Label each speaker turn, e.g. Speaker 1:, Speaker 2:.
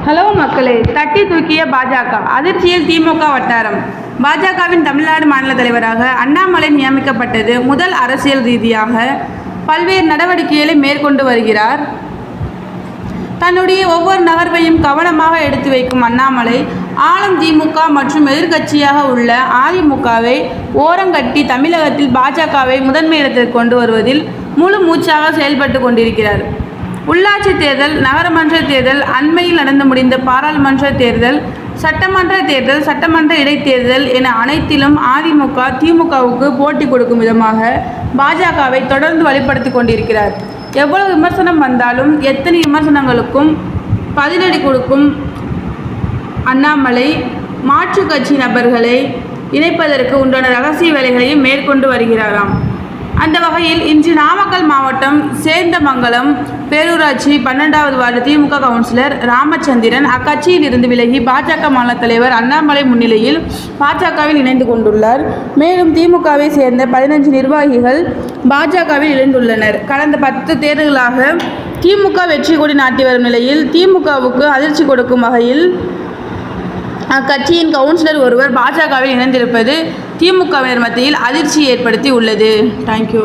Speaker 1: Hello மக்களே, தட்டி தூக்கிய பாஜக, அதிர்ச்சியில் திமுக வட்டாரம். பாஜகவின் தமிழ்நாடு மாநில தலைவராக அண்ணாமலை நியமிக்கப்பட்டது முதல். அரசியல் ரீதியாக பல்வேறு நடவடிக்கைகளை மேற்கொண்டு வருகிறார். தன்னுடைய ஒவ்வொரு நகர்வையும் கவனமாக எடுத்து வைக்கும் அண்ணாமலை, ஆளும் திமுக மற்றும் எதிர்க்கட்சியாக உள்ள அதிமுகவை ஓரங்கட்டி தமிழகத்தில் பாஜகவை முதன்மை இடத்திற்கு கொண்டு வருவதில் முழு மூச்சாக செயல்பட்டு கொண்டிருக்கிறார். உள்ளாட்சி தேர்தல், நகரமன்ற தேர்தல், அண்மையில் நடந்து முடிந்த பாராளுமன்ற தேர்தல், சட்டமன்ற தேர்தல், சட்டமன்ற இடைத்தேர்தல் என அனைத்திலும் அதிமுக திமுகவுக்கு போட்டி கொடுக்கும் விதமாக பாஜகவை தொடர்ந்து வழிபடுத்தி கொண்டிருக்கிறார். எவ்வளவு விமர்சனம் வந்தாலும் எத்தனை விமர்சனங்களுக்கும் பதிலடி கொடுக்கும் அண்ணாமலை மாற்று கட்சி நபர்களை இணைப்பதற்கு உண்டான ரகசிய வேலைகளையும் மேற்கொண்டு வருகிறாராம். அந்த வகையில் இன்று நாமக்கல் மாவட்டம் சேந்தமங்கலம் பேரூராட்சி 12வது வார்டு திமுக கவுன்சிலர் ராமச்சந்திரன் அக்கட்சியில் இருந்து விலகி பாஜக மாநில தலைவர் அண்ணாமலை முன்னிலையில் பாஜகவில் இணைந்து கொண்டுள்ளார். மேலும் திமுகவை சேர்ந்த 15 நிர்வாகிகள் பாஜகவில் இணைந்துள்ளனர். கடந்த 10 தேர்தல்களாக திமுக வெற்றி கொடி நாட்டி வரும் நிலையில் திமுகவுக்கு அதிர்ச்சி கொடுக்கும் வகையில் அக்கட்சியின் கவுன்சிலர் ஒருவர் பாஜகவில் இணைந்திருப்பது திமுகவினர் மத்தியில் அதிர்ச்சி ஏற்படுத்தி உள்ளது. தேங்க்யூ.